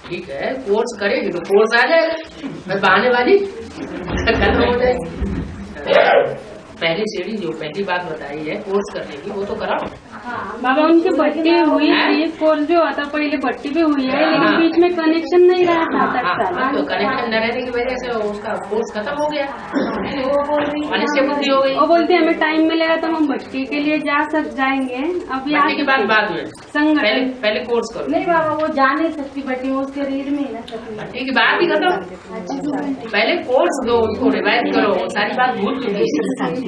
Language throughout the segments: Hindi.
ठीक है, कोर्स करेगी तो कोर्स आ जाएगा, मैं बहाने वाली खत्म हो जाएगी। पहली सीढ़ी जो पहली बात बताई है कोर्स करने की, वो तो कराओ। बाबा उनकी भट्टी हुई थी, कोर्स भी हुआ था पहले, भट्टी भी हुई है, लेकिन बीच में कनेक्शन नहीं रहा था 7-8 साल। तो कनेक्शन न रहने की वजह से उसका कोर्स खत्म हो गया, अनिश्चय बुद्धि हो गई। वो बोलते हमें टाइम मिलेगा तो हम भट्टी के लिए जाएंगे। अब भट्टी की बात बाद में, संगठन पहले कोर्स करो। नहीं बाबा वो जा नहीं सकती भट्टी, वो शरीर में ही ना सकती। भट्टी की बात ही खत्म, पहले कोर्स दो, उसको रिवाइज करो, सारी बात भूल चुकी है।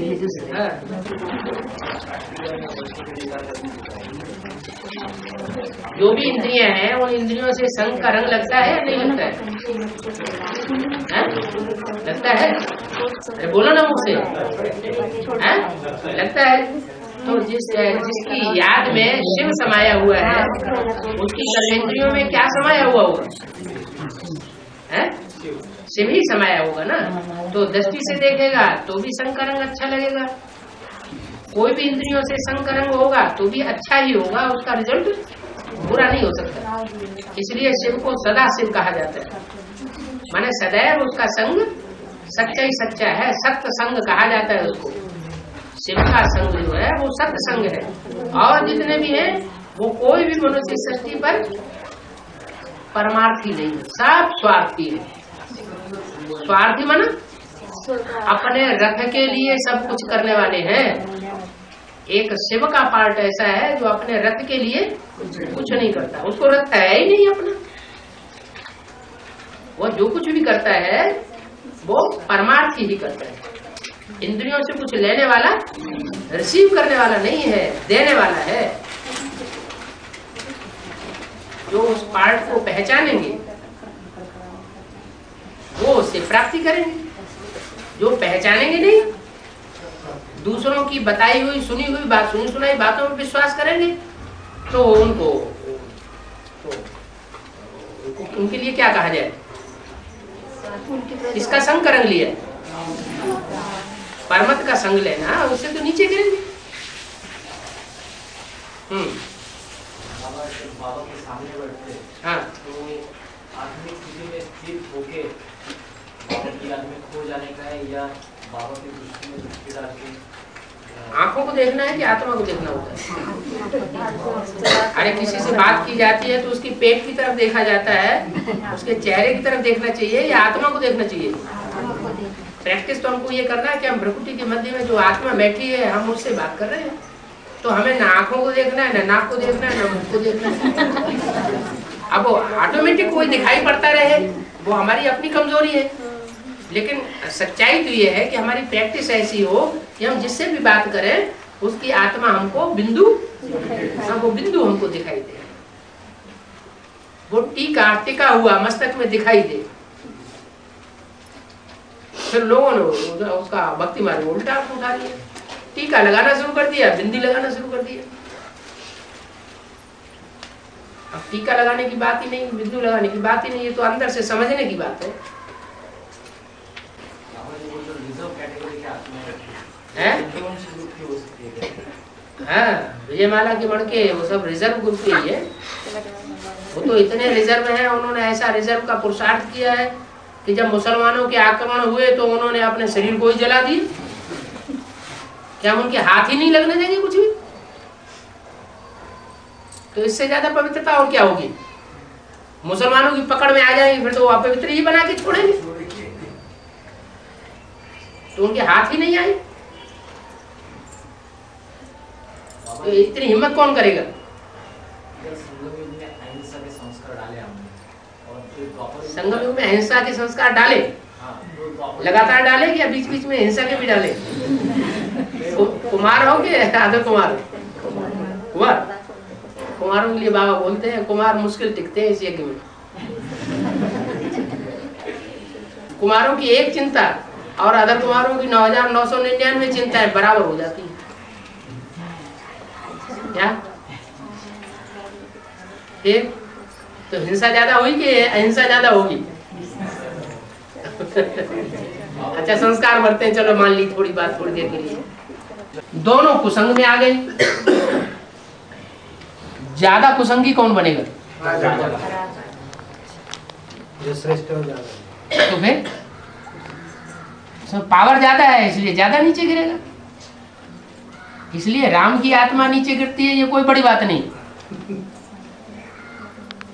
जो भी इंद्रियां हैं उन इंद्रियों से संग का रंग लगता है या नहीं लगता है? लगता है? अरे बोलो ना मुझसे, लगता है। तो जिसकी याद में शिव समाया हुआ है, उसकी कर्मेंद्रियों में क्या समाया हुआ होगा? शिव ही समाया होगा ना। तो दृष्टि से देखेगा तो भी संग का रंग अच्छा लगेगा, कोई भी इंद्रियों से संग का रंग होगा तो भी अच्छा ही होगा, उसका रिजल्ट बुरा नहीं हो सकता। इसलिए शिव को सदा शिव कहा जाता है, माने सदैव उसका संग सच्चा ही सच्चा है, सत्य संग कहा जाता है उसको। शिव का संग जो है वो सत्य संग है, और जितने भी हैं वो कोई भी मनुष्य सृष्टि पर परमार्थी नहीं, सब स्वार्थी है। स्वार्थी माना अपने रथ के लिए सब कुछ करने वाले हैं। एक शिव का पार्ट ऐसा है जो अपने रथ के लिए कुछ नहीं करता, उसको रथ है ही नहीं अपना। वो जो कुछ भी करता है वो परमार्थी ही करता है, इंद्रियों से कुछ लेने वाला, रिसीव करने वाला नहीं है, देने वाला है। जो उस पार्ट को पहचानेंगे वो उससे प्राप्ति करेंगे, जो पहचानेंगे नहीं, दूसरों की बताई हुई सुनी हुई बात, सुनी सुनाई बातों में विश्वास करेंगे तो उनको उनके लिए क्या कहा जाए? इसका संग रंग लिया, परमत का संग लेना, उससे तो नीचे गिरेंगे। बाबा के सामने बैठते, हाँ, तो आत्मिक स्थिति में स्थित होके बाबा की याद में खो जाने का है, या बाबा की दृष्टि में दृष्टि डाल के आंखों को देखना है कि आत्मा को देखना होता है? अरे किसी से बात की जाती है तो उसकी पेट की तरफ देखा जाता है, उसके चेहरे की तरफ देखना चाहिए या आत्मा को देखना चाहिए? प्रैक्टिस तो हमको ये करना है कि हम भ्रुकुटी के मध्य में जो आत्मा बैठी है हम उससे बात कर रहे हैं, तो हमें ना आंखों को देखना है, ना नाक को देखना है, ना मुख को देखना है। अब वो ऑटोमेटिक कोई दिखाई पड़ता रहे, वो हमारी अपनी कमजोरी है, लेकिन सच्चाई तो ये है कि हमारी प्रैक्टिस ऐसी हो कि हम जिससे भी बात करें उसकी आत्मा हमको बिंदु, वो बिंदु हमको दिखाई दे, वो टीका हुआ मस्तक में दिखाई दे। फिर लोगों ने उसका भक्ति मार्ग उल्टा उठा लिया, टीका लगाना शुरू कर दिया, बिंदी लगाना शुरू कर दिया। अब टीका लगाने की बात ही नहीं, बिंदु लगाने की बात ही नहीं, ये तो अंदर से समझने की बात है। हाँ, विजयमाला के मणके वो सब रिजर्व ग्रुप के ही है, वो तो इतने रिजर्व हैं, उन्होंने ऐसा रिजर्व का पुरुषार्थ किया है कि जब मुसलमानों के आक्रमण हुए तो उन्होंने अपने शरीर को ही जला दिया। क्या हम उनके हाथ ही नहीं लगने देंगे कुछ भी? तो इससे ज्यादा पवित्रता और क्या होगी? मुसलमानों की पकड़ में आ जाएंगे फिर तो वो अपवित्र ही बना के छोड़ेंगे, तो उनके हाथ ही नहीं आए, तो इतनी हिम्मत कौन करेगा? संगम युग में अहिंसा के संस्कार डाले, लगातार डाले या बीच बीच में हिंसा के भी डाले? कुमार हो के आदर कुमार कुमारों के लिए बाबा बोलते हैं कुमार मुश्किल टिकते हैं इस यज्ञ में। कुमारों की एक चिंता और अदर कुमारों की 9,999 चिंताएं बराबर हो जाती है। क्या एक तो हिंसा ज्यादा हुई कि अहिंसा ज्यादा होगी? अच्छा संस्कार बढ़ते हैं, चलो मान ली थोड़ी बात थोड़ी देर के लिए, दोनों कुसंग में आ गए, ज्यादा कुसंगी कौन बनेगा? जो श्रेष्ठ हो ज्यादा। तो फिर उसमें पावर ज्यादा है इसलिए ज्यादा नीचे गिरेगा। इसलिए राम की आत्मा नीचे गिरती है, ये कोई बड़ी बात नहीं।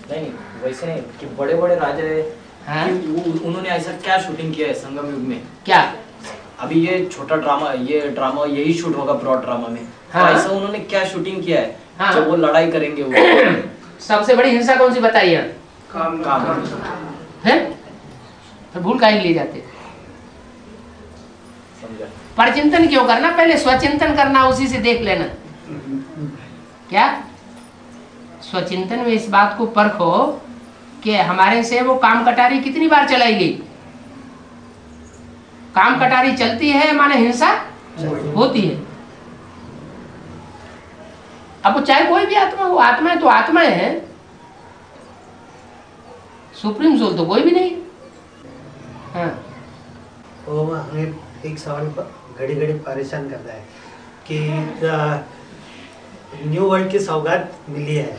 नहीं वैसे नहीं कि बड़े बड़े राजा है हाँ? कि उन्होंने ऐसा क्या शूटिंग किया है संगम युग में? क्या अभी ये छोटा ड्रामा, ये ड्रामा यही शूट होगा ब्रॉड ड्रामा में। हाँ। तो ऐसा उन्होंने क्या शूटिंग किया है हाँ। जब वो लड़ाई करेंगे वो सबसे बड़ी हिंसा कौन सी बताइए? काम फिर भूल काहे लिए जाते? समझा। परचिंतन क्यों करना? पहले स्वचिंतन करना, उसी से देख लेना। क्या स्वचिंतन में इस बात को परखो कि हमारे से वो काम कटारी कितनी बार चलाई गई। काम कटारी चलती है माने हिंसा होती है। अब वो चाहे कोई भी आत्मा हो, आत्मा है तो आत्मा है, सुप्रीम सोल तो कोई भी नहीं। हाँ। वो हमें एक सवाल घड़ी घड़ी परेशान करता है कि न्यू वर्ल्ड की सौगात मिली है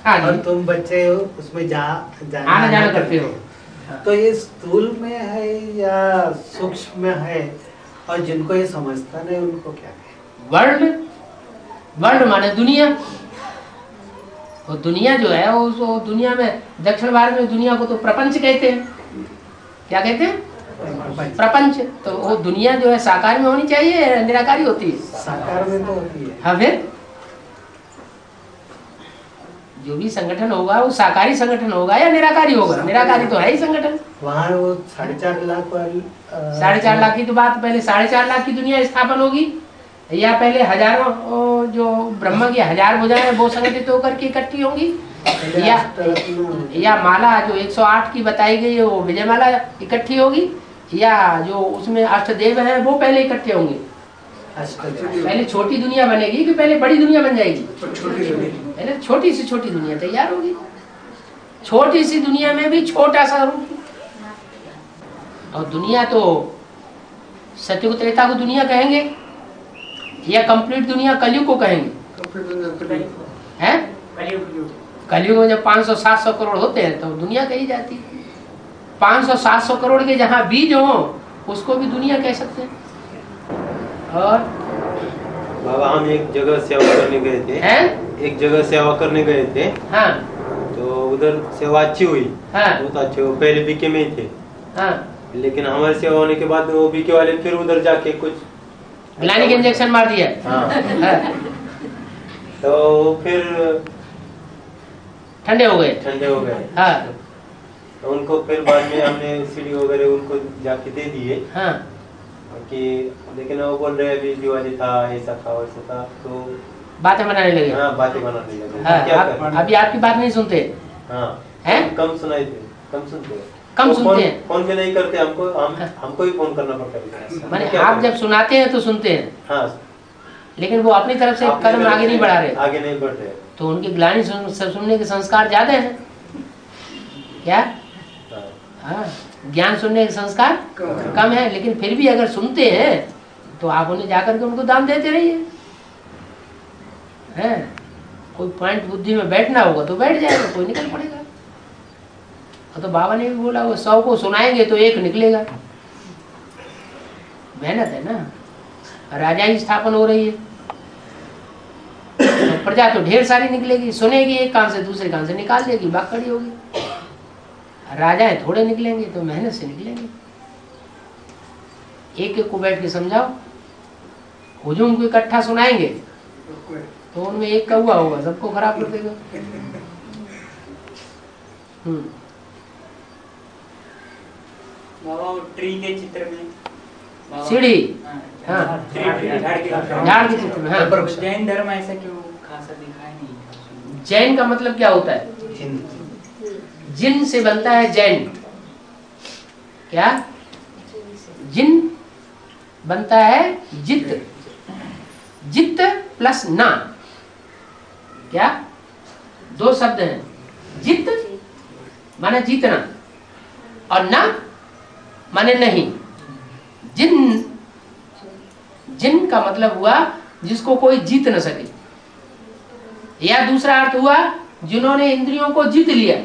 हाँ और जी। तुम बच्चे हो उसमें आना जाना करते हो। तो ये स्थूल में है या सूक्ष्म में है, और जिनको ये समझता नहीं उनको क्या है? वर्ल्ड, वर्ल्ड माने दुनिया। वो दुनिया जो है वो दुनिया में, दक्षिण भारत में दुनिया को तो प्रपंच कहते हैं। क्या कहते हैं? प्रपंच। तो वो दुनिया जो है साकार में होनी चाहिए, निराकारी होती है? साकार में तो होती है। हाँ, फिर जो भी संगठन होगा वो साकारी संगठन होगा या निराकारी होगा? निराकारी तो है ही संगठन। वहाँ वो 4.5 लाख वाली 4.5 लाख की तो बात, पहले 4.5 लाख की दुनिया स्थापन होगी या पहले हजारों जो ब्रह्मा की 1000 भुजाएं वो संगठित होकर के इकट्ठी होंगी, या माला जो 108 की बताई गई है वो विजय माला इकट्ठी होगी, या जो उसमें अष्टदेव हैं वो पहले इकट्ठे होंगे? पहले छोटी दुनिया बनेगी कि पहले बड़ी दुनिया बन जाएगी? पहले छोटी से छोटी दुनिया तैयार होगी। छोटी सी दुनिया में भी छोटा सा रूप, और दुनिया तो सतयुग त्रेता को दुनिया कहेंगे या कंप्लीट दुनिया कलयुग को कहेंगे? हैं? कलयुग में जब 500-700 करोड़ होते हैं तो दुनिया कही जाती है। 500-700 करोड़ के जहाँ बीज हो उसको भी दुनिया कह सकते हैं। और बाबा हम एक जगह सेवा करने गए थे। हैं? एक जगह सेवा करने गए थे। हाँ तो उधर सेवा अच्छी हुई। हाँ बहुत अच्छे, वो पहले बीके में ही थे। हाँ। लेकिन हमारी सेवा होने के बाद वो बीके वाले फिर उधर जाके कुछ ग्लानिक इंजेक्शन मार दिया। हाँ। हाँ। तो फिर ठंडे हो गए। ठंडे हो गए। हाँ तो उनको फिर बाद में हमने सीढ़ी वगैरह उनको जाके दे दिए हाँ। कि, लेकिन वो बोल रहे अभी दिवाली था, ऐसा था वैसा था, तो बातें बनाने लगे। हाँ बातें बनाने लगे। हाँ, क्या अभी आपकी बात नहीं सुनते हाँ हैं? कम सुनाई थे, कम सुनते हैं। कम तो सुनते हैं। फोन पे नहीं करते, हमको ही फोन करना पड़ता है। माने क्या आप करें? जब सुनाते हैं तो सुनते हैं, हाँ, लेकिन वो अपनी तरफ से अपनी कदम तरफ आगे से नहीं बढ़ा रहे। आगे नहीं बढ़ रहे। तो उनके ग्लानि सुनने के संस्कार ज्यादा हैं। क्या? हाँ। हाँ, ज्ञान सुनने के संस्कार कम है, लेकिन फिर भी अगर सुनते हैं तो आप उन्हें जाकर के उनको दान देते रहिए। हैं? कोई पॉइंट बुद्धि में बैठना होगा तो बैठ जाएगा, कोई निकल पड़ेगा। तो बाबा ने भी बोला वो 100 को सुनाएंगे तो 1 निकलेगा। मेहनत है ना, राजा की स्थापन हो रही है तो प्रजा तो ढेर सारी निकलेगी, सुनेगी एक कान से दूसरे कान से निकाल देगी, बात खड़ी होगी। राजाएं थोड़े निकलेंगे तो मेहनत से निकलेंगे। एक एक को बैठ के समझाओ, हुजूम को इकट्ठा सुनाएंगे तो उनमें एक कौवा होगा, सबको खराब कर देगा। ट्री के चित्र में सीढ़ी, हाँ, झाड़ के चित्र में, हाँ। पर जैन धर्म ऐसा क्यों खासा दिखाई नहीं? जैन का मतलब क्या होता है? जिन से बनता है जैन। क्या? जिन बनता है जित, जित प्लस ना। क्या? 2 शब्द हैं। जित माने जीतना और ना माने नहीं। जिन, जिन का मतलब हुआ जिसको कोई जीत न सके, या दूसरा अर्थ हुआ जिन्होंने इंद्रियों को जीत लिया।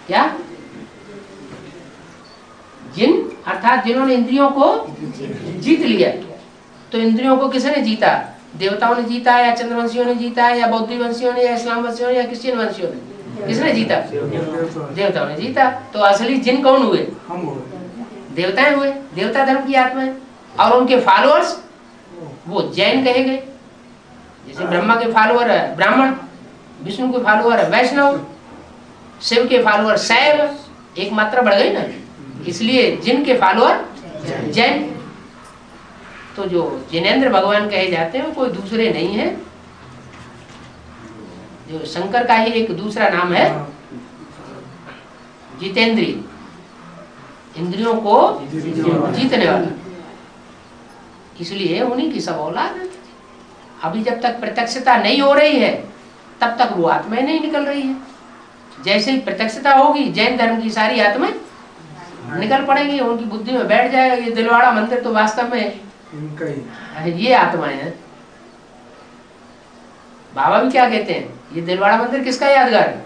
क्या? जिन अर्थात जिन्होंने इंद्रियों को जीत लिया। तो इंद्रियों को किसने जीता? देवताओं ने जीता, या चंद्रवंशियों ने जीता, या बौद्ध वंशियों ने, या इस्लाम वंशियों ने, या क्रिश्चियन वंशियों ने? किसने जीता? देवताओं ने जीता। तो असली जिन कौन हुए? देवताएं हुए, देवता धर्म की आत्माएं। और उनके फॉलोअर्स वो जैन कहे गए। जैसे ब्रह्मा के फॉलोअर है ब्राह्मण, विष्णु के फॉलोअर है वैष्णव, शिव के फॉलोअर शैव, एक मात्रा बढ़ गई ना, इसलिए जिन के फॉलोअर जैन। तो जो जिनेंद्र भगवान कहे जाते हैं वो कोई दूसरे नहीं है, जो शंकर का ही एक दूसरा नाम है जितेंद्रिय, इंद्रियों को जीतने वाला। इसलिए उन्हीं की सब औलाद है। अभी जब तक प्रत्यक्षता नहीं हो रही है तब तक वो आत्माएं नहीं निकल रही है। जैसे ही प्रत्यक्षता होगी जैन धर्म की सारी आत्माएं निकल पड़ेंगी, उनकी बुद्धि में बैठ जाएगा ये दिलवाड़ा मंदिर तो वास्तव में ये आत्माएं हैं। बाबा भी क्या कहते हैं, ये दिलवाड़ा मंदिर किसका यादगार है?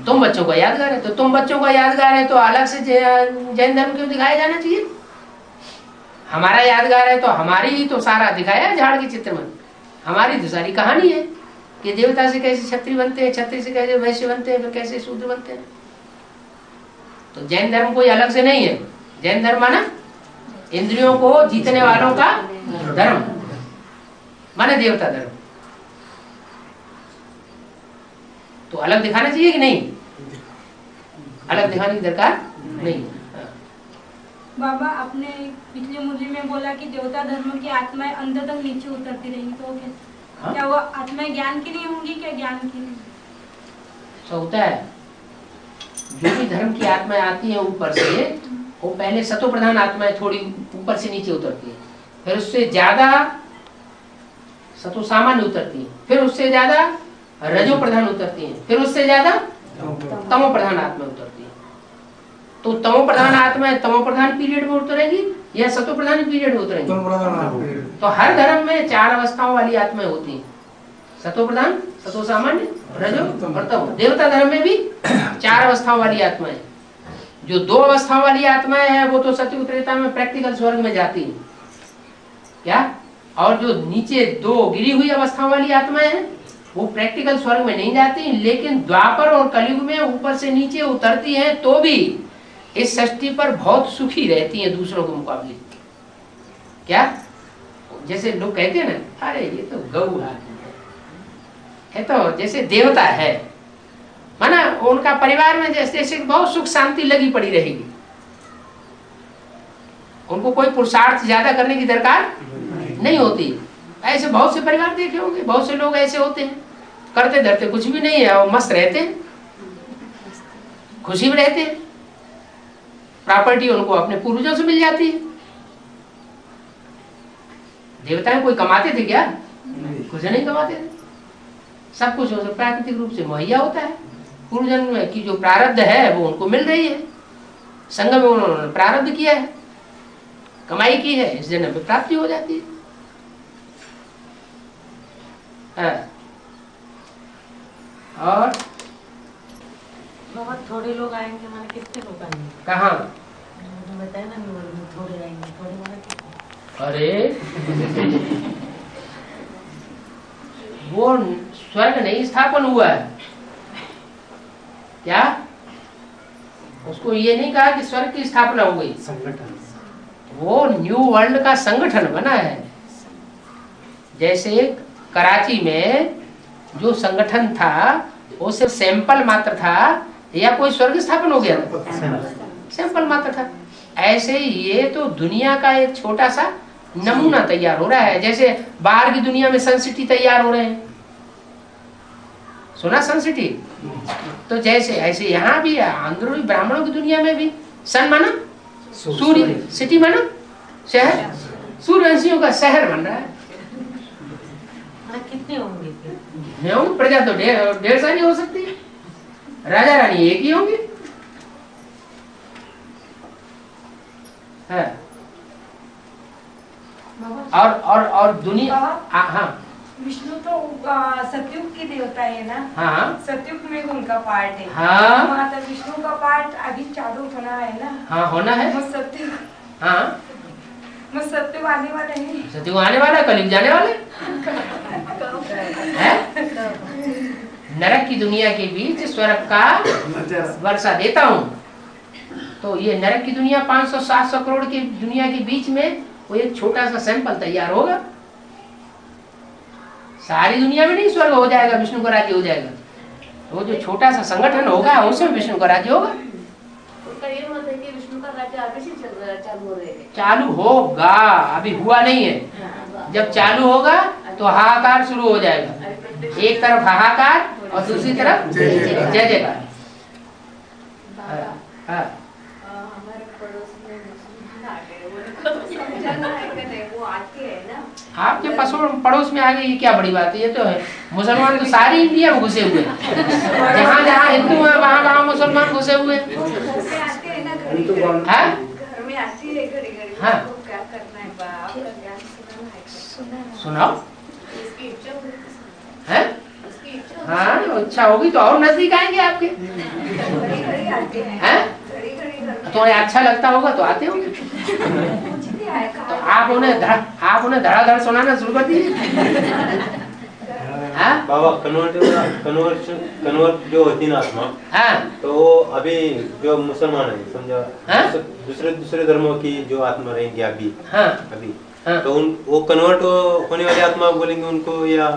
तुम बच्चों का यादगार है। तो तुम बच्चों का यादगार है तो अलग से जैन धर्म क्यों दिखाया जाना चाहिए? हमारा यादगार है तो हमारी ही तो सारा दिखाया है झाड़ के चित्र में। हमारी तो सारी कहानी है कि देवता से कैसे क्षत्रिय बनते हैं, क्षत्रिय से कैसे वैश्य बनते हैं, फिर कैसे शूद्र बनते हैं। तो जैन धर्म कोई अलग से नहीं है। जैन धर्म माना इंद्रियों को जीतने वालों का धर्म, माने देवता धर्म। तो अलग दिखाना चाहिए कि नहीं? अलग दिखाने की दरकार नहीं। बाबा आपने पिछले मुद्दे में बोला कि देवता धर्म की आत्माएं अंदर तक नीचे उतरती रहेंगी, तो कैसे? क्या वो आत्माएं ज्ञान की नहीं होंगी? क्या ज्ञान की नहीं? ऐसा होता है, जो भी धर्म की आत्माएं आती हैं ऊपर से, वो पहले सतो प्रधान आत्माएं थोड़ी ऊपर से नीचे उतरती है, फिर उससे ज्यादा सतो सामान्य उतरती है, फिर उससे ज्यादा रजो प्रधान उतरती है, फिर उससे ज्यादा तमो प्रधान आत्मा उतरती है। तो तमो प्रधान आत्माएं तमो प्रधान पीरियड में उतरेंगी या सतो प्रधान पीरियड में उतरेंगी? तो हर धर्म में 4 अवस्थाओं वाली आत्माएं होती हैं, सतो प्रधान, सतो सामान्य, रजो और तमो। देवता धर्म में भी 4 अवस्थाओं वाली आत्माएं। जो 2 अवस्थाओं वाली आत्माएं हैं वो तो सत्युग त्रेता में प्रैक्टिकल स्वर्ग में जाती हैं क्या, और जो नीचे 2 गिरी हुई अवस्थाओं वाली आत्माएं हैं वो प्रैक्टिकल स्वर्ग में नहीं जाती, लेकिन द्वापर और कलयुग में ऊपर से नीचे उतरती हैं तो भी इस सृष्टि पर बहुत सुखी रहती हैं दूसरों के मुकाबले। क्या, जैसे लोग कहते हैं ना, अरे ये तो गौ है, तो जैसे देवता है, माना उनका परिवार में जैसे बहुत सुख शांति लगी पड़ी रहेगी, उनको कोई पुरुषार्थ ज्यादा करने की दरकार नहीं होती। ऐसे बहुत से परिवार देखे होंगे, बहुत से लोग ऐसे होते हैं, करते धरते कुछ भी नहीं है और मस्त रहते हैं, खुशी में रहते हैं, प्रॉपर्टी उनको अपने पूर्वजों से मिल जाती है। देवताएं कोई कमाते थे क्या? कुछ नहीं कमाते थे, सब कुछ प्राकृतिक रूप से मुहैया होता है। पूर्व जन्म की जो प्रारब्ध है वो उनको मिल रही है, संगम में उन्होंने प्रारब्ध किया है, कमाई की है, इस जन्म में प्राप्ति हो जाती है। और बहुत थोड़े लोग आएंगे, माने कितने लोग आएंगे? कहाँ? बताए ना, थोड़े आएंगे, थोड़े माने कितने? अरे वो स्वर्ग नहीं स्थापन हुआ है क्या? उसको ये नहीं कहा कि स्वर्ग की स्थापना हो गई, संगठन, वो न्यू वर्ल्ड का संगठन बना है। जैसे कराची में जो संगठन था वो सिर्फ सैंपल मात्र था, या कोई स्वर्ग स्थापन हो गया था? सैंपल मात्र था। ऐसे ये तो दुनिया का एक छोटा सा नमूना तैयार हो रहा है। जैसे बाहर की दुनिया में सन सिटी तैयार हो रहे हैं, सुना सन सिटी? तो जैसे ऐसे यहाँ भी अंदरूनी ब्राह्मणों की दुनिया में भी सन माना सूर्य, सिटी माना शहर, सूर्यवंशियों का शहर बन रहा है। कितने होंगे? प्रजा तो 150 नहीं हो सकती, राजा रानी एक ही होंगे। और दुनिया, हाँ विष्णु तो सतयुग की देवता है ना। हाँ सतयुग में उनका पार्ट है। हाँ माता विष्णु का पार्ट अभी चालू होना है ना। हाँ होना है। वो सतयुग, हाँ वो सतयुग आने वाला है। सतयुग आने वाला है, कलयुग जाने वाले है। नरक की दुनिया के बीच स्वर्ग का वर्षा देता हूँ। तो ये नरक की दुनिया 500-700 करोड़ की दुनिया के बीच में वो एक छोटा सा सैंपल तैयार होगा। सारी दुनिया में नहीं स्वर्ग हो जाएगा, विष्णु का राज्य हो जाएगा। वो जो छोटा सा संगठन होगा उसमें विष्णु का राज्य होगा। उसका ये मत है कि विष्णु का राज्य अभी से चालू हो रहे हैं। चालू होगा, अभी हुआ नहीं है। जब चालू होगा तो हाहाकार शुरू हो जाएगा। एक तरफ हाहाकार और दूसरी तरफ जय जयकार। हाँ हमारे पड़ोस में मुसलमान आ गए, वो समझाना है कि नहीं, वो आके है ना। आपके पड़ोस में आ गए, ये क्या बड़ी बात है। ये तो है, मुसलमान तो सारी इंडिया में घुसे हुए हैं। जहाँ जहाँ हिंदू है वहाँ वहाँ मुसलमान घुसे हुए हैं। आते हैं ना घड़ी-घड़ी। हाँ? घर में आती है घड़ी-घड़ी। हाँ। उसको क्या करना है बाप का ज्ञान सुनाना है। सुनाओ। इसकी इच्छा होती है। है इसकी इच्छा हाँ, अच्छा होगी तो और नजदीक आएंगे आपके। घड़ी-घड़ी आते हैं। हैं? घड़ी-घड़ी घर में तो उन्हें अच्छा लगता होगा तो आते होंगे। कुछ नहीं आए तो आप उन्हें धड़ाधड़ सुनाना शुरू कर दीजिए। हाँ? बाबा कन्वर्ट जो होती ना आत्मा, हाँ तो अभी जो मुसलमान है समझा, हाँ? दूसरे धर्मों की जो आत्मा रहेंगी अभी हाँ अभी हाँ। तो वो कन्वर्ट होने वाली आत्मा बोलेंगे उनको, या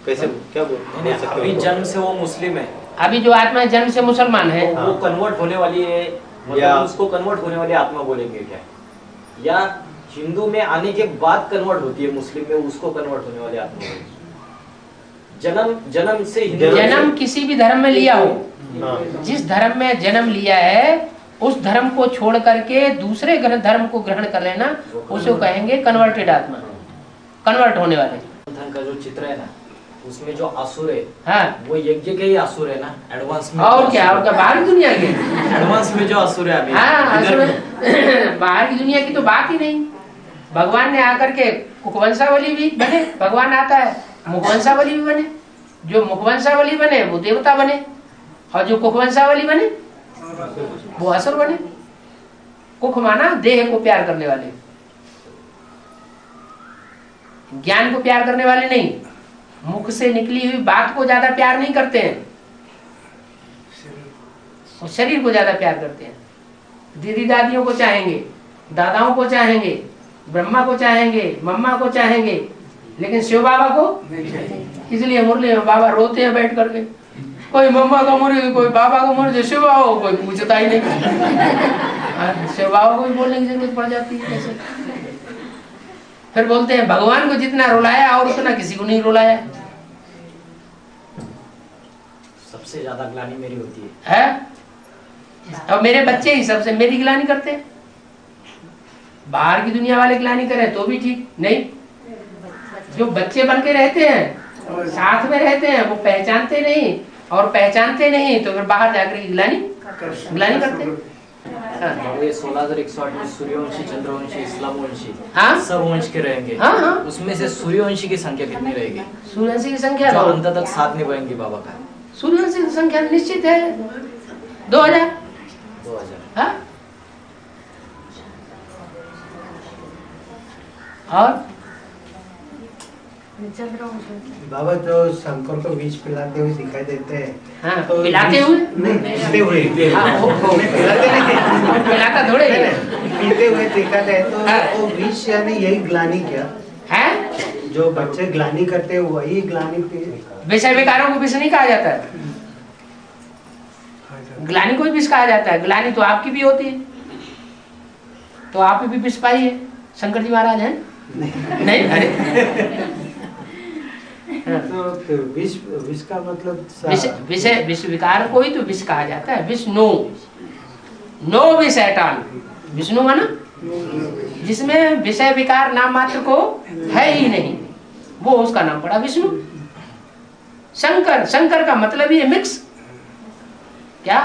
कैसे क्या बोल सकते अभी हो? जन्म से वो मुस्लिम है, अभी जो आत्मा जन्म से मुसलमान है, वो कन्वर्ट होने वाली है, या- मतलब उसको कन्वर्ट होने वाली आत्मा बोलेंगे क्या? या हिंदू में आने के बाद कन्वर्ट होती है, मुस्लिम में उसको कन्वर्ट होने वाली आत्मा बोलेंगे? जन्म से हिंदू जन्म किसी भी धर्म में लिया हो, हाँ। जिस धर्म में जन्म लिया है उस धर्म को छोड़ करके दूसरे धर्म को ग्रहण कर लेना, उसे कहेंगे कन्वर्टेड आत्मा, कन्वर्ट होने वाले। धन का जो चित्र है ना, उसमें जो असुर है, हाँ वो यज्ञ के ही असुर है ना, एडवांस में। और क्या बाहर की दुनिया के। एडवांस में जो असुर है अभी। हाँ इधर असुर बाहर की दुनिया की तो बात ही नहीं। भगवान ने आकर के कुकवंशावली भी बने, भगवान आता है मुखवंशावली भी बने। जो मुखवंशावली बने वो देवता बने, और जो कुकवंशावली बने वो असुर बने। कुख माना देह को प्यार करने वाले, ज्ञान को प्यार करने वाले नहीं। मुख से निकली हुई बात को ज्यादा प्यार नहीं करते हैं, और शरीर को ज्यादा प्यार करते हैं। दीदी दादियों को चाहेंगे, दादाओं को चाहेंगे, ब्रह्मा को चाहेंगे, मम्मा को चाहेंगे, लेकिन शिव बाबा को इसलिए मुरली में बाबा रोते हैं बैठ करके। कोई मम्मा का मुरली, कोई बाबा का मुरली, शिव बाबा को कोई पूछता ही नहीं। शिव बाबा को भी बोलने की जरूरत पड़ जाती है कैसे। फिर बोलते हैं भगवान को जितना रुलाया और उतना किसी को नहीं रुलाया। सबसे ज्यादा ग्लानि मेरी होती है। और मेरे बच्चे ही सबसे मेरी गिलानी करते हैं। बाहर की दुनिया वाले गिलानी करें तो भी ठीक नहीं, जो बच्चे बन के रहते हैं साथ में रहते हैं वो पहचानते नहीं, और पहचानते नहीं तो फिर बाहर जाकर गिलानी करते हैं। हाँ। ये 16,108 में सूर्यवंशी, चंद्रवंशी, इस्लामवंशी, हाँ? सब वंश के रहेंगे। हाँ, हाँ। उसमें से सूर्यवंशी की संख्या कितनी रहेगी? सूर्यवंशी की संख्या जो अंत तक साथ निभाएंगे बाबा का? सूर्यवंशी की संख्या निश्चित है 2000। 2000। हाँ? और बाबा जो शंकर को विष पिलाते हुए दिखाई देते हैं, हाँ, तो पिलाते हुए? नहीं, पीते हुए। हाँ, पिलाते नहीं, पिलाता थोड़े है। पीते हुए देखा जाए तो हाँ। वो विष यानी यही ग्लानी क्या है? जो बच्चे ग्लानी करते हैं वही ग्लानी विषय विकारों को विष नहीं कहा जाता है, ग्लानी को भी विष कहा जाता है। ग्लानी तो आपकी भी होती है, तो आप भी विष पाई है। शंकर जी महाराज हैं नहीं? अरे तो विष का मतलब विष विकार को ही तो विष कहा जाता है। विष नो विष एट ऑल। विष्णु माना जिसमें विषय विकार नाम मात्र को है ही नहीं, वो उसका नाम पड़ा विष्णु। शंकर का मतलब ही है मिक्स क्या,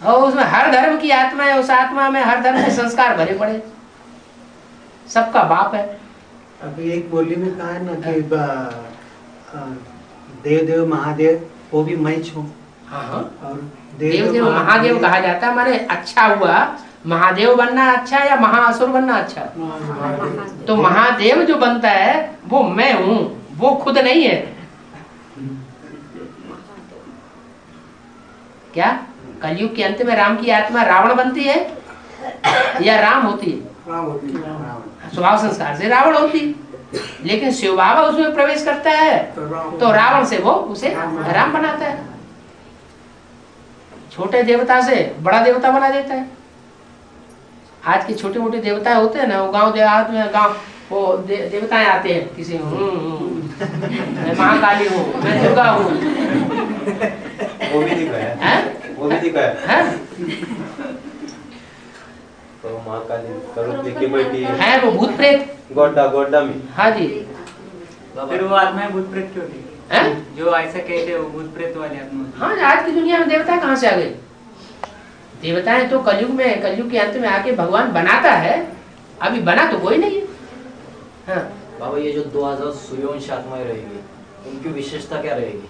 और उसमें हर धर्म की आत्मा है, उस आत्मा में हर धर्म के संस्कार भरे पड़े, सबका बाप है। अभी एक बोली में कहा है ना कि देव देव महादेव वो भी मैं हूँ। हाँ और देव देव महादेव कहा जाता है, माने अच्छा हुआ महादेव बनना अच्छा या महाअसुर बनना अच्छा? तो महादेव जो बनता है वो मैं हूँ, वो खुद नहीं है। क्या कलयुग के अंत में राम की आत्मा रावण बनती है या राम होती है? स्वभाव संस्कार से रावण होती है, लेकिन शिव बाबा उसमें प्रवेश करता है तो रावण से वो उसे राम बनाता है। छोटे देवता से बड़ा देवता बना देता है। आज के छोटे मोटे देवता होते हैं ना, वो गांव देहात में वो देवताएं आते हैं किसी मैं महाकाली हूँ, मैं दुर्गा हूँ। वो भी दिखाया है, वो भी दिखाया है। तो महाकाली करूप लेके बैठी है वो भूत प्रेत गोड्डा में। हाँ जी। फिर वो आत्माएं भूत प्रेत क्यों थी? जो ऐसा कहते हैं वो भूत प्रेत वाली आत्मा। हाँ, आज की दुनिया में देवता कहाँ से आ गए? देवताएं तो कलयुग के अंत में आके भगवान बनाता है, अभी बना तो कोई नहीं है। हाँ। बाबा ये जो 2000 सूर्यवंशी आत्माएं रहेगी, उनकी विशेषता क्या रहेगी?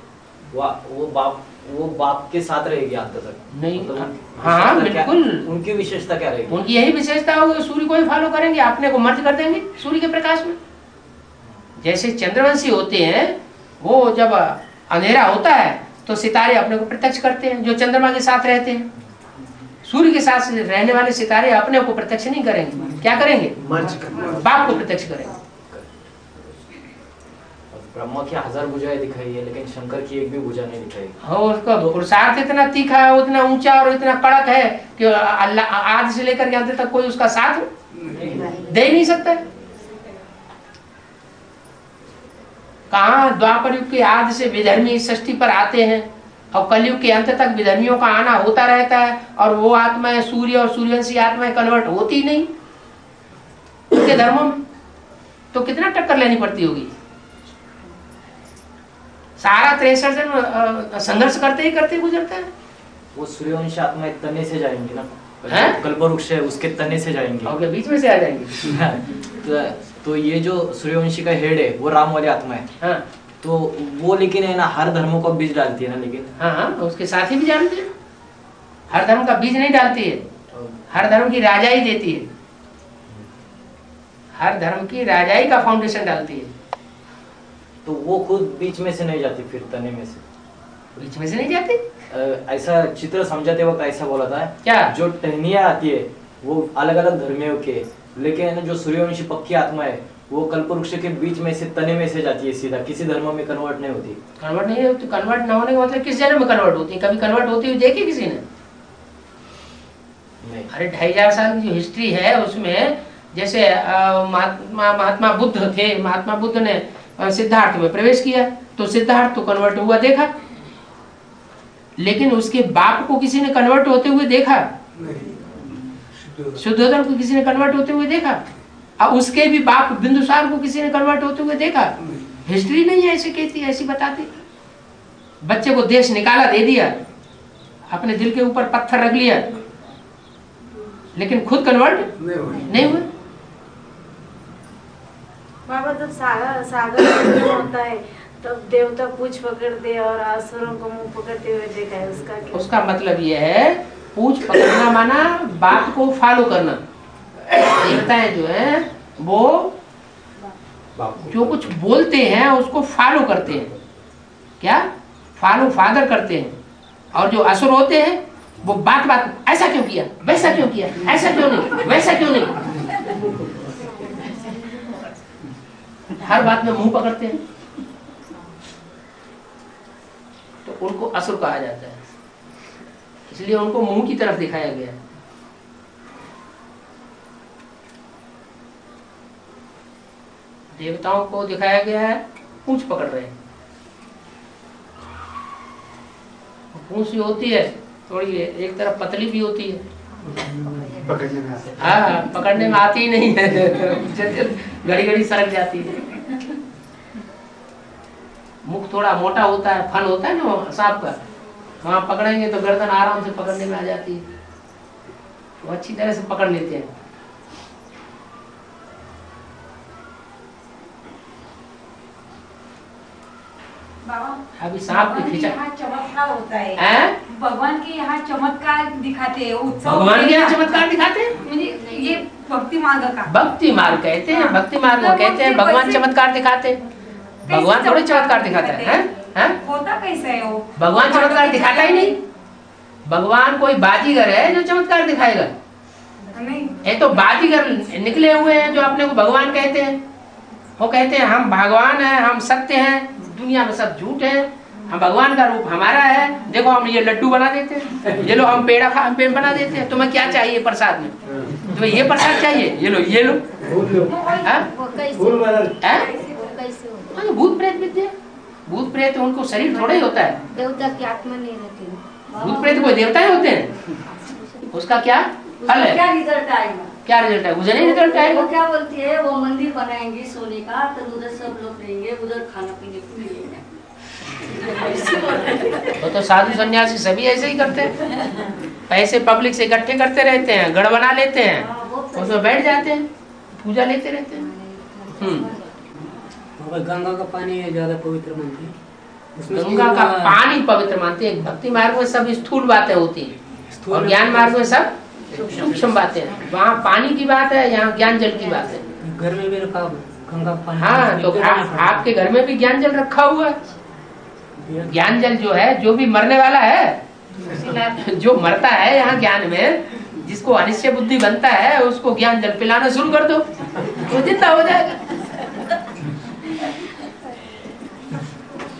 वो बाप के साथ रहेगी अंत तक? नहीं, मतलब हाँ बिल्कुल। उनकी विशेषता क्या रहेगी? उनकी यही विशेषता होगी, सूर्य को ही फॉलो करेंगे, अपने को मर्ज कर देंगे सूर्य के प्रकाश में। जैसे चंद्रवंशी होते हैं, वो जब अंधेरा होता है तो सितारे अपने को प्रत्यक्ष करते हैं, जो चंद्रमा के साथ रहते हैं। सूर्य के साथ रहने वाले सितारे अपने को प्रत्यक्ष नहीं करेंगे, क्या करेंगे? बाप को प्रत्यक्ष करेंगे। ब्रह्मा की 1000 भुजाएं दिखाई है, लेकिन शंकर की एक भी भुजा नहीं दिखाई। हाँ, उसका पुरुषार्थ इतना तीखा है, उतना ऊंचा और इतना कड़क है कि अल्लाह आदि से लेकर के अंत तक कोई उसका साथ दे नहीं सकता। कहाँ द्वापर युग के आदि से विधर्मी षष्ठी पर आते हैं और कलयुग के अंत तक विधर्मियों का आना होता रहता है, और वो आत्माएं सूर्य और सूर्यवंशी आत्माएं कन्वर्ट होती नहीं उनके धर्मों में। तो कितना टक्कर लेनी पड़ती होगी। सारा 63 जन्म संघर्ष करते ही करते गुजरता है। वो सूर्यवंशी आत्माएं तने से जाएंगी ना, है? कल्पवृक्ष है उसके तने से जाएंगे, और बीच में से आ जाएंगे। तो ये जो सूर्यवंशी का हेड है वो राम वाली आत्मा है। हाँ। तो वो लेकिन है ना हर धर्मों का बीज डालती है ना, लेकिन हाँ उसके साथी भी जानते हैं, हर धर्म का बीज नहीं डालती है, हर धर्म की राजाई देती है, हर धर्म की राजाई का फाउंडेशन डालती है। तो वो खुद बीच में से नहीं जाती, फिर तने में से बीच में से नहीं जाती। ऐसा चित्र समझाते वक्त ऐसा बोला था क्या? जो टहनियाँ आती है वो अलग अलग धर्मियों के, लेकिन जो सूर्यवंशी पक्की आत्मा है वो कल्पवृक्ष के बीच में से तने में से जाती है सीधा, किसी धर्म में कन्वर्ट नहीं होती। कन्वर्ट नहीं होती, कन्वर्ट ना होने का मतलब किस जन्म में कन्वर्ट होती है? कभी कन्वर्ट होती हुई देखी किसी ने? नहीं। अरे 2500 साल की जो हिस्ट्री है उसमें, जैसे महात्मा बुद्ध थे, महात्मा बुद्ध ने सिद्धार्थ में प्रवेश किया तो सिद्धार्थ तो कन्वर्ट हुआ देखा, लेकिन उसके बाप को किसी ने कन्वर्ट होते हुए देखा? शुद्धोधन को किसी ने कन्वर्ट होते हुए देखा? और उसके भी बाप बिंदुसार को किसी ने कन्वर्ट होते हुए देखा? हिस्ट्री नहीं है ऐसे कहती, ऐसी बताती। बच्चे को देश निकाला, दे दिया, अपने दिल के ऊपर पत्थर रख लिया, लेकिन खुद कन्वर्ट नहीं हुए। बाबा जब सागर होता है तब देवता पूछ पकड़ते और असुरों को मुंह पकड़ते हुए देखा है, उसका क्या? उसका मतलब यह है, पूछ पकड़ना माना बात को फॉलो करना। देवताएं जो है वो जो कुछ बोलते हैं उसको फॉलो करते हैं। क्या? फॉलो फादर करते हैं। और जो असुर होते हैं वो बात बात, ऐसा क्यों किया, वैसा क्यों किया, ऐसा क्यों नहीं, वैसा क्यों नहीं, हर बात में मुंह पकड़ते हैं, तो उनको असुर कहा जाता है। इसलिए उनको मुंह की तरफ दिखाया गया है। देवताओं को दिखाया गया है पूंछ पकड़ रहे हैं। पूंछ भी होती है थोड़ी, एक तरफ पतली भी होती है, पकड़ने में आती है। हाँ, पकड़ने में आती ही नहीं है, घड़ी घड़ी सरक जाती है। मुख थोड़ा मोटा होता है, फन होता है ना सांप का, वहां पकड़ेंगे तो गर्दन आराम से पकड़ने में आ जाती है, वो अच्छी तरह से पकड़ लेते हैं। बाबा अभी सांप की भगवान के खिंचा यहाँ चमत्कार होता है। हैं? भगवान के यहाँ चमत्कार दिखाते हैं, उत्सव भगवान के यहाँ होते हैं। चमत्कार दिखाते हैं? मुझे ये भक्ति मार्ग का भक्ति मार्ग कहते हैं, भक्ति मार्ग तो कहते हैं। वो भगवान कैसे- चमत्कार दिखाते हैं? भगवान थोड़े चमत्कार दिखाते हैं, हैं? होता कैसे है वो? भगवान चमत्कार दिखाता ही नहीं। भगवान कोई बाजीगर है जो चमत्कार दिखाएगा? नहीं, ये तो बाजीगर निकले हुए हैं जो अपने को भगवान कहते हैं। वो कहते हैं हम भगवान हैं, हम सत्य हैं, दुनिया में सब झूठ है, हम भगवान का रूप हमारा है। देखो हम ये लड्डू बना देते हैं, ये लो हम पेड़ा बना देते हैं। तुम्हें क्या चाहिए प्रसाद में? तुम्हें ये प्रसाद चाहिए, ये लो ये लो। हाँ? हाँ, भूत प्रेत विद्या। भूत प्रेत उनको शरीर थोड़ा ही होता है। देवता की आत्मा नहीं रहती। भूत प्रेत कोई देवता ही होते हैं? उसका क्या फल है? क्या रिजल्ट आएगा? क्या रिजल्ट है? मुझे नहीं रिजल्ट आएगा। वो क्या बोलती है, वो मंदिर बनाएंगे सोने का, तो उधर सब लोग रहेंगे, उधर खाना पीने को मिलेगा। वो तो साधु सन्यासी सभी ऐसे ही करते हैं। पैसे पब्लिक से इकट्ठे करते रहते हैं, गढ़ बना लेते हैं, उसमें बैठ जाते हैं, पूजा लेते रहते हैं। गंगा का पानी ज्यादा पवित्र मानते हैं। गंगा का पानी पवित्र मानते हैं। भक्ति मार्ग में सब स्थूल बातें होती हैं और ज्ञान मार्ग में सब सूक्ष्म बातें हैं। वहाँ पानी की बात है, यहाँ ज्ञान जल की बात है। घर में भी रखा गंगा पानी। हाँ, तो आपके घर में भी ज्ञान जल रखा हुआ है। ज्ञान जल जो है, जो भी मरने वाला है, जो मरता है यहाँ ज्ञान में, जिसको अनिश्चय बुद्धि बनता है, उसको ज्ञान जल पिलाना शुरू कर दो, वो जिंदा हो जाएगा।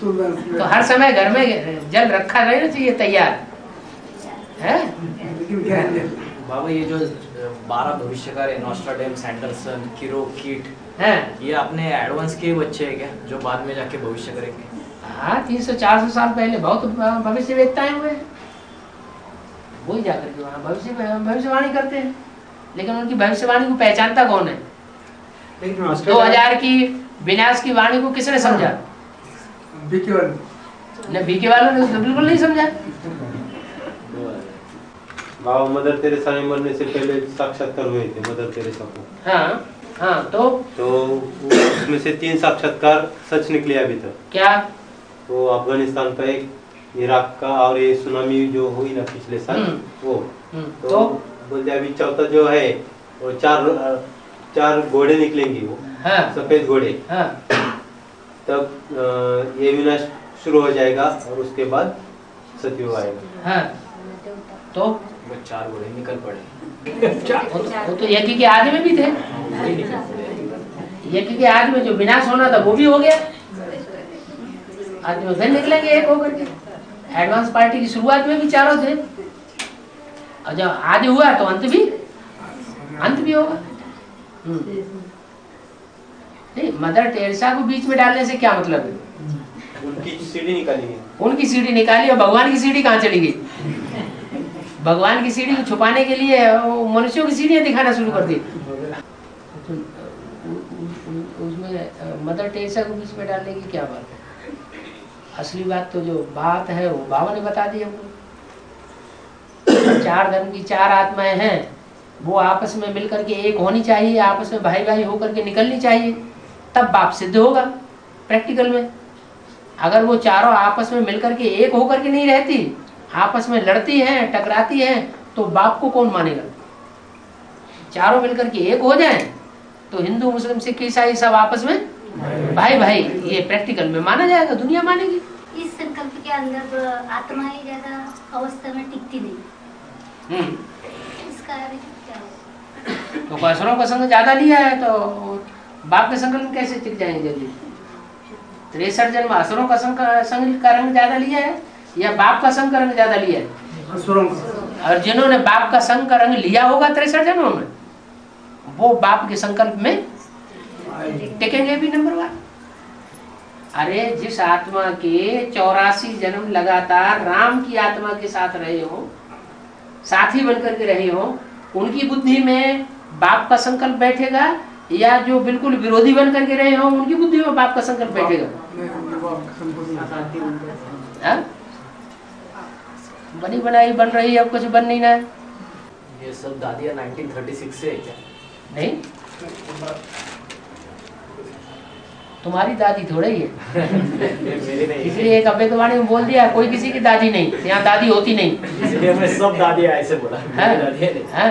तो हर समय घर में जल रखा रहना चाहिए तैयार है। बाबा ये जो 12 भविष्यकार है, नॉस्ट्राडेमस, एंडरसन, किरो, कीट, हैं? ये अपने एडवांस के बच्चे हैं क्या, जो बाद में जाके भविष्य करेंगे? हाँ, 300-400 साल पहले बहुत भविष्य वेदताएं हुए हैं। वही जाकर के वहाँ भविष्यवाणी करते हैं। लेकिन उनकी भविष्यवाणी को पहचानता कौन है? 2000 की विनाश की वाणी को किसने समझा? बीके वालों ने तो बिल्कुल नहीं समझा। बाबा मदर तेरेसा ने मरने से पहले साक्षात्कार हुए थे मदर तेरेसा को। हाँ हाँ, तो उसमें से 3 साक्षात्कार सच निकले अभी तक। क्या? तो अफगानिस्तान का एक, इराक का, और ये सुनामी जो हुई ना पिछले साल वो। तो बोलते अभी चौथा जो है वो 4 घोड़े निकलेंगे, वो सफेद घोड़े। तब ये विनाश शुरू हो जाएगा और उसके बाद सतयुग आएगा। हाँ, तो वो 4 घोड़े निकल पड़े। वो तो यज्ञ के आदि में भी थे। यज्ञ के आदि में जो विनाश होना था वो भी हो गया। आदि में फिर निकलेंगे एक होकर के। एडवांस पार्टी की शुरुआत में भी 4 थे, और जब आदि हुआ तो अंत भी होगा। नहीं, मदर टेरेसा को बीच में डालने से क्या मतलब है? उनकी सीढ़ी निकाली गई। उनकी सीढ़ी निकाली और भगवान की सीढ़ी कहाँ चली गई? भगवान की सीढ़ी को छुपाने के लिए मनुष्यों की सीढ़ियां दिखाना शुरू कर दी। उसमें मदर टेरेसा को बीच में डालने की क्या बात है? असली बात तो जो बात है वो बाबा ने बता दी हमको। 4 धर्म की 4 आत्माएं हैं, वो आपस में मिलकर के एक होनी चाहिए, आपस में भाई भाई होकर के निकलनी चाहिए, तब बाप सिद्ध होगा प्रैक्टिकल में। अगर वो चारों आपस में मिलकर के एक होकर के नहीं रहती, आपस में लड़ती हैं, टकराती हैं, तो बाप को कौन मानेगा? चारों मिलकर के एक हो जाएं तो हिंदू, मुस्लिम, सिख, ईसाई सब आपस में भाई भाई, ये प्रैक्टिकल में माना जाएगा, दुनिया मानेगी। इस संकल्प के अंदर आत्मा ही ज्यादा अवस्था में टिकती नहीं। इसका क्या है? तो असुरों का संग ज्यादा लिया है तो बाप के संकल्प में कैसे टिक जाएंगे जल्दी? 63 जन्म असुरों का संग का रंग ज्यादा लिया है या बाप का संग का रंग ज्यादा लिया है? असुरों का। और जिन्होंने बाप का संग का रंग लिया होगा 63 जन्मों में, वो बाप के संकल्प में टिकेंगे भी नंबर 1। अरे जिस आत्मा के 84 जन्म लगातार राम की आत्मा के साथ रहे हो, साथी बनकर के रहे हो, उनकी बुद्धि में बाप का संकल्प बैठेगा या जो बिल्कुल विरोधी बन करके रहे हो उनकी बुद्धि में बाप का संकल्प बैठेगा? बनी बनाई बन रही है, अब कुछ बन नहीं रहा है। ये सब दादिया 1936 से है क्या? नहीं, तुम्हारी दादी थोड़ा ही है। मेरी नहीं, इसलिए एक अब्बे वाणी में बोल दिया कोई किसी की दादी नहीं, यहाँ दादी होती नहीं। इसलिए मैं सब दादी ऐसे बोला। हाँ? दादी नहीं। हाँ?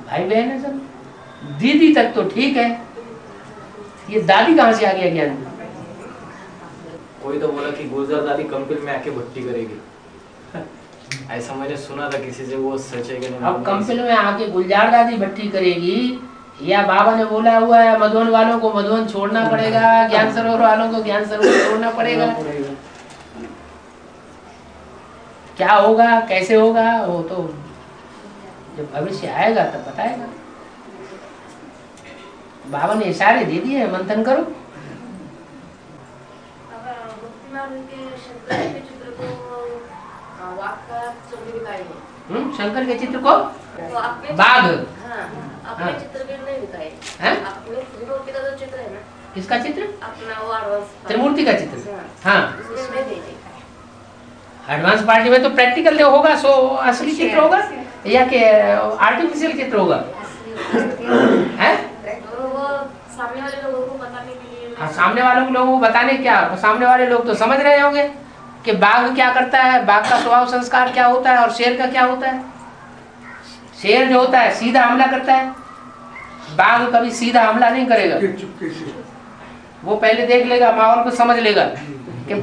भाई बहन है सब, दीदी तक तो ठीक है, ये दादी कहाँ से आ गया ज्ञान? कोई तो बोला कि गुलजार दादी कंपिल में आके भट्टी करेगी, ऐसा मैंने सुना था किसी से, वो सच है कि नहीं? अब कंपिल में आके गुलजार दादी भट्टी करेगी, या बाबा ने बोला हुआ है मधुवन वालों को मधुवन छोड़ना पड़ेगा, ज्ञान सरोवर वालों को ज्ञान सरोवर छोड़ना पड़ेगा। क्या होगा कैसे होगा वो तो जब भविष्य आएगा तब बताएगा। बाबा ने इशारे दे दिए, मंथन करो। शंकर के चित्र को बाघ, अपने चित्र के नहीं दिखाए, अपने त्रिमूर्ति का जो चित्र है ना, किसका चित्र? अपना वो एडवांस त्रिमूर्ति का चित्र। हाँ, उसमें नहीं देखा। एडवांस पार्टी में तो प्रैक्टिकल होगा, सो असली चित्र होगा या कि आर्टिफिशियल चित्र होगा? है वो सामने वाले लोगों को बताने के लिए। हाँ, सामने वालों लोगों को बताने क्या, सामने वाले लोग तो समझ रहे होंगे कि बाघ क्या करता है, बाघ का स्वभाव संस्कार क्या होता है और शेर का क्या होता है। शेर जो होता है सीधा हमला करता है, बाघ कभी सीधा हमला नहीं करेगा, वो पहले देख लेगा, माहौल को समझ लेगा कि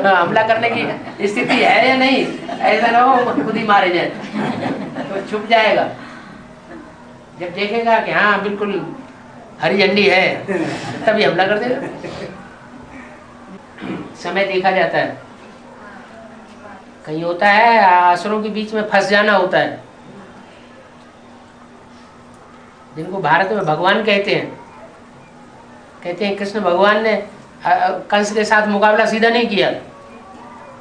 हमला करने की स्थिति है या नहीं, ऐसा ना हो खुद ही मारे जाए, तो छुप जाएगा। जब देखेगा कि हाँ बिल्कुल हरी झंडी है तभी हमला कर देगा। समय देखा जाता है, कहीं होता है असुरों के बीच में फंस जाना होता है, जिनको भारत में भगवान कहते हैं कृष्ण भगवान ने कंस के साथ मुकाबला सीधा नहीं किया,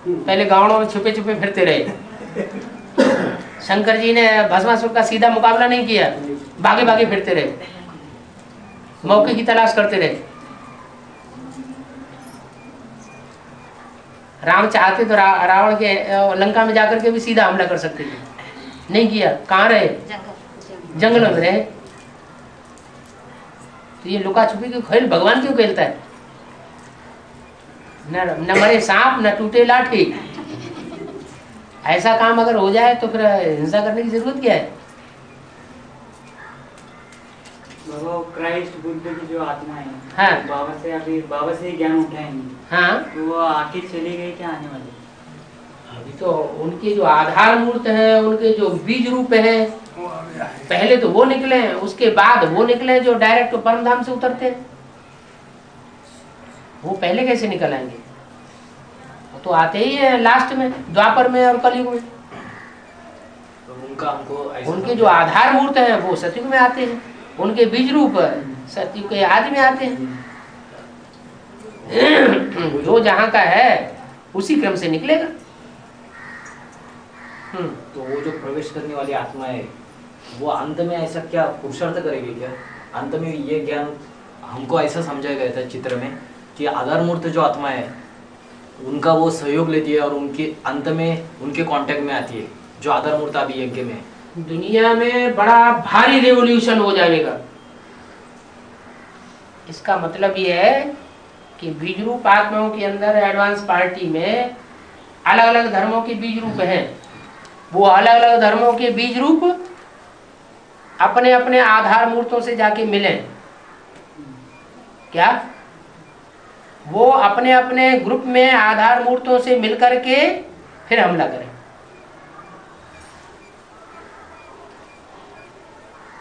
पहले गाँवों में छुपे छुपे फिरते रहे। शंकर जी ने भस्मासुर का सीधा मुकाबला नहीं किया, भागे भागे फिरते रहे, मौके की तलाश करते रहे। राम चाहते तो रावण के लंका में जाकर के भी सीधा हमला कर सकते थे, नहीं किया। कहाँ रहे? जंगलों में रहे। तो ये लुका छुपी के खेल भगवान क्यों खेलता है? न मरे सांप न टूटे लाठी। ऐसा काम अगर हो जाए तो फिर हिंसा करने की जरूरत क्या है? क्राइस्ट बुद्ध की जो आत्मा है, हाँ, बाबा से ही ज्ञान उठाएंगे। हाँ, तो वो आके चली गई क्या आने वाली? अभी तो उनके जो आधार मूर्त है, उनके जो बीज रूप है, पहले तो वो निकले हैं, उसके बाद वो निकले जो डायरेक्ट परम धाम से उतरते हैं। वो पहले कैसे निकल आएंगे? वो तो आते ही है लास्ट में, द्वापर में और कलयुग में। तो उनका उनके जो आधार मूर्त है वो सतयुग में आते हैं, उनके बीज रूप सतयुग के आदि में आते हैं। जो जहाँ का है उसी क्रम से निकलेगा। तो वो जो प्रवेश करने वाली आत्मा है वो अंत में ऐसा क्या पुरुषार्थ करेगी क्या? अंत में ये ज्ञान हमको ऐसा समझाया गया था चित्र में कि आधार मूर्त जो आत्मा है उनका वो सहयोग लेती है और उनके अंत में उनके कांटेक्ट में आती है, जो आधार मूर्त अभी यज्ञ में। दुनिया में बड़ा भारी रेवोल्यूशन हो जाएगा। इसका मतलब ये है कि बीज रूप आत्माओं के अंदर एडवांस पार्टी में अलग अलग धर्मों के बीज रूप हैं। वो अलग अलग धर्मों के बीज रूप अपने अपने आधार मूर्तों से जाके मिले। क्या वो अपने अपने ग्रुप में आधार मूर्तों से मिलकर के फिर हमला करें?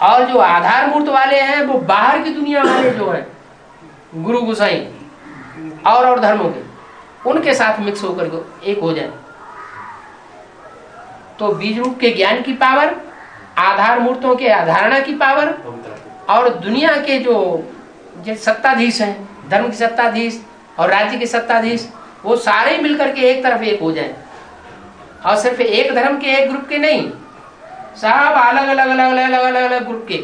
और जो आधार मूर्त वाले हैं वो बाहर की दुनिया वाले जो है गुरु गोसाई और धर्मों के, उनके साथ मिक्स होकर के एक हो जाए। तो बीज रूप के ज्ञान की पावर, आधार मूर्तों के अधारणा की पावर और दुनिया के जो सत्ताधीश हैं, धर्म के सत्ताधीश और राज्य के सत्ताधीश, वो सारे मिलकर के एक तरफ एक हो जाए। और सिर्फ एक धर्म के एक ग्रुप के नहीं, सब अलग अलग अलग अलग अलग अलग अलग ग्रुप के।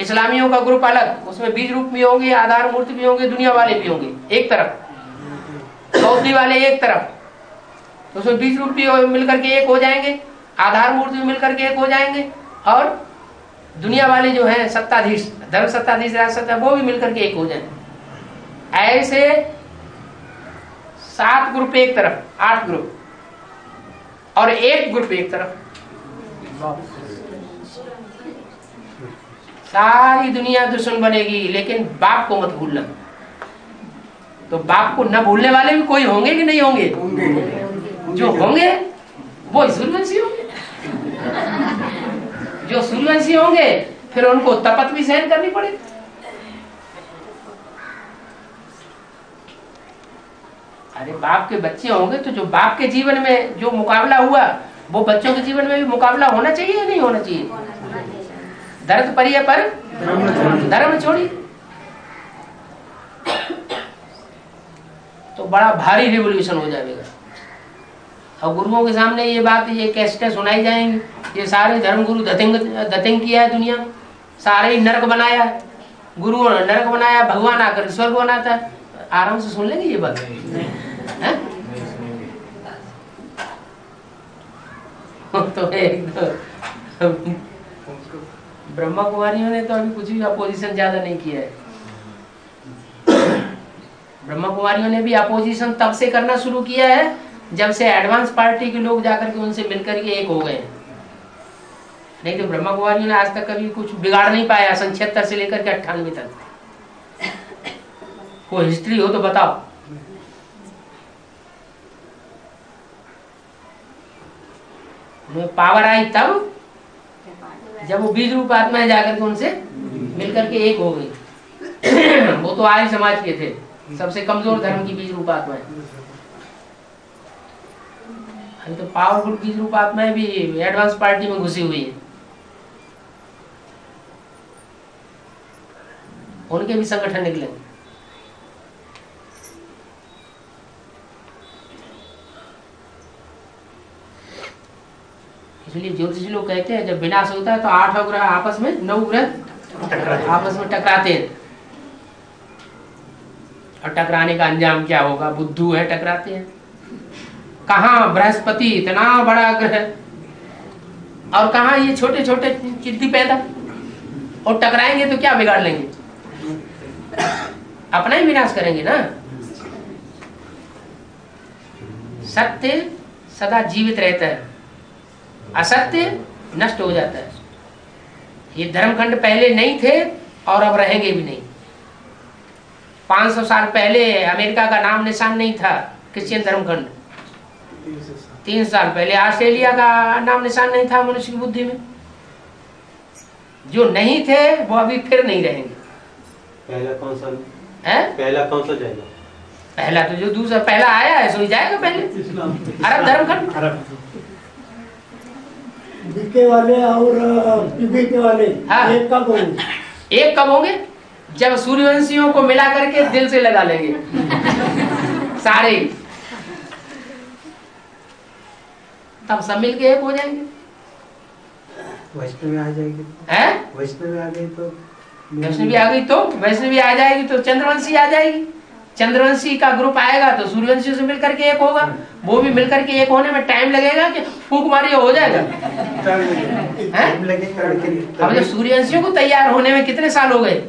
इस्लामियों का ग्रुप अलग, उसमें बीज रूप भी होंगे, आधार मूर्ति भी होंगे, दुनिया वाले भी होंगे एक तरफ। बौद्धी वाले एक तरफ, तो उसमें बीज रूप भी मिलकर के एक हो जाएंगे, आधार मूर्ति भी मिलकर के एक हो जाएंगे, और दुनिया वाले जो हैं सत्ताधीश धर्म सत्ताधीश राजसत्ता वो भी मिलकर के एक हो जाए। ऐसे 7 ग्रुप एक तरफ, 8 ग्रुप, और एक ग्रुप एक तरफ। सारी दुनिया दुश्मन बनेगी, लेकिन बाप को मत भूलना। तो बाप को न भूलने वाले भी कोई होंगे कि नहीं होंगे? जो होंगे वो सूर्यवंशी होंगे। जो सूर्यवंशी होंगे फिर उनको तपत भी सहन करनी पड़ेगी। अरे बाप के बच्चे होंगे तो जो बाप के जीवन में जो मुकाबला हुआ वो बच्चों के जीवन में भी मुकाबला होना चाहिए या नहीं होना चाहिए? दर्द परिये पर धर्म छोड़ी। तो बड़ा भारी रिवोल्यूशन हो जाएगा। और गुरुओं के सामने ये बात, ये कैसेटें सुनाई जाएंगी, ये सारे धर्म गुरु दतिंग किया है दुनिया, सारे ही नरक बनाया, गुरुओं ने नरक बनाया, भगवान आकर स्वर्ग बनाता है। आराम से सुन लेंगे ये बात है? तो एक ब्रह्मा कुमारियों ने तो अभी कुछ भी अपोजिशन ज्यादा नहीं किया है। ब्रह्मा कुमारियों ने भी अपोजिशन तब से करना शुरू किया है जब से एडवांस पार्टी के लोग जाकर के उनसे मिलकर के एक हो गए। नहीं तो ब्रह्मा कुमारियों ने आज तक कभी कुछ बिगाड़ नहीं पाया, 76 से लेकर के 98 तक। कोई हिस्ट्री हो तो बताओ। उन्हें पावर आई तब जब वो बीज रूप आत्माएं जाकर के उनसे मिलकर के एक हो गई। वो तो आर्य समाज के थे, सबसे कमजोर धर्म की बीज रूप आत्माएं। अभी तो पावरफुल बीज रूप आत्माएं भी एडवांस पार्टी में घुसी हुई है। उनके भी संगठन निकले। इसलिए ज्योतिष लोग कहते हैं जब विनाश होता है तो 8 ग्रह आपस में, 9 ग्रह आपस में टकराते हैं। और टकराने का अंजाम क्या होगा? बुद्धू है, टकराते हैं। कहाँ बृहस्पति इतना बड़ा ग्रह और कहाँ ये छोटे छोटे चिट्ठी पैदा, और टकराएंगे तो क्या बिगाड़ लेंगे? अपना ही विनाश करेंगे ना। सत्य सदा जीवित रहता है, असत्य नष्ट हो जाता है। ये धर्मखंड पहले नहीं थे और अब रहेंगे भी नहीं। 500 साल पहले अमेरिका का नाम निशान नहीं था, क्रिश्चियन धर्मखंड। 300 साल पहले ऑस्ट्रेलिया का नाम निशान नहीं था मनुष्य की बुद्धि में। जो नहीं थे वो अभी फिर नहीं रहेंगे। पहला कौन सा है? पहला कौन सा जाएगा? पहला तो जो दूसरा पहला आया है सो ही जाएगा पहले। अरब धर्मखंड। बीके वाले और बीके वाले हाँ। एक कब होंगे? एक कब होंगे? जब सूर्यवंशियों को मिला करके दिल से लगा लेंगे सारे, तब सब मिलके एक हो जाएंगे। वैष्णवी आ जाएगी है? वैष्णवी आ गई तो वैष्णवी आ गई तो वैष्णवी आ जाएगी तो चंद्रवंशी आ जाएगी। चंद्रवंशी का ग्रुप आएगा तो सूर्यवंशी से मिलकर के एक होगा। वो भी मिलकर के एक होने में टाइम लगेगा कि फूंक मारी हो जाएगा? टाइम लगेगा। अब जब सूर्यवंशियों को तैयार होने में कितने साल हो गए?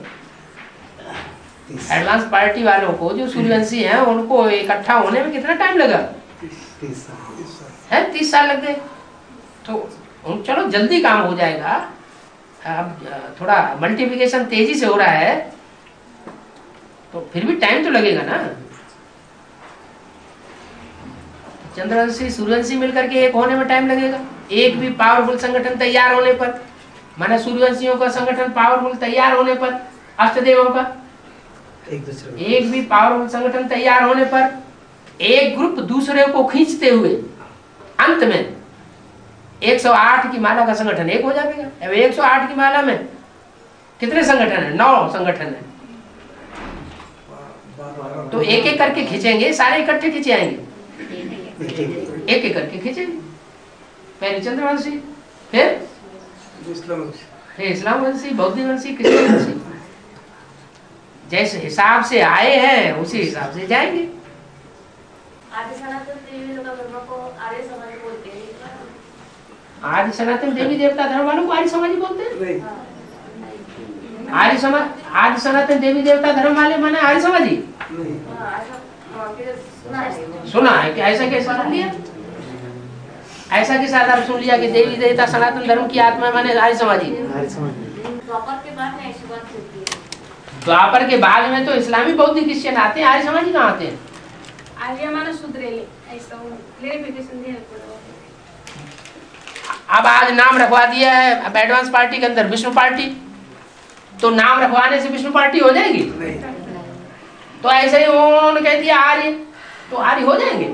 एडवांस पार्टी वालों को जो सूर्यवंशी हैं उनको इकट्ठा होने में कितना टाइम लगा? 30 साल लग गए। तो चलो जल्दी काम हो जाएगा। अब थोड़ा मल्टीप्लिकेशन तेजी से हो रहा है तो फिर भी टाइम तो लगेगा ना। चंद्रवंशी सूर्यवंशी मिलकर के एक होने में टाइम लगेगा। एक भी पावरफुल संगठन तैयार होने पर, माने सूर्यवंशियों का संगठन पावरफुल तैयार होने पर, अष्टदेवों का एक भी पावरफुल संगठन तैयार होने पर एक ग्रुप दूसरे को खींचते हुए अंत में 108 की माला का संगठन एक हो जाएगा। अब 108 की माला में कितने संगठन है? 9 संगठन है। तो एक एक करके खींचेंगे, सारे इकट्ठे खींचे आएंगे। एक एक करके खींचेंगे। पहले चंद्रवंशी, फिर इस्लाम वंशी, बौद्ध वंशी, क्रिश्चियन वंशी। जैसे हिसाब से आए हैं उसी हिसाब से जाएंगे। आदि सनातन देवी लोग धर्म को आर्य समाज बोलते हैं। आदि सनातन देवी देवता धर्म वालों को आर्य समाज बोलते हैं? आर्य समाज, आदि सनातन देवी देवता धर्म वाले माने आर्य समाज ही सुना है कि ऐसा कैसे सुन लिया? ऐसा किस आधार सुन लिया कि देवी देवता सनातन धर्म की आत्मा माने आर्य समाजी? द्वापर के बाद में ऐसी बात होती है। द्वापर के बाद में तो इस्लामी बौद्ध क्रिश्चियन आते हैं, आर्य समाजी कहाँ आते हैं? आर्य माना सुधरेले ऐसा क्लेरिफिकेशन दिया। अब आज नाम रखवा दिया है अब एडवांस पार्टी के अंदर विष्णु पार्टी, तो नाम रखवाने से विष्णु पार्टी हो जाएगी? तो ऐसे ही उन्होंने कह दिया आर्य, तो आर्य हो जाएंगे?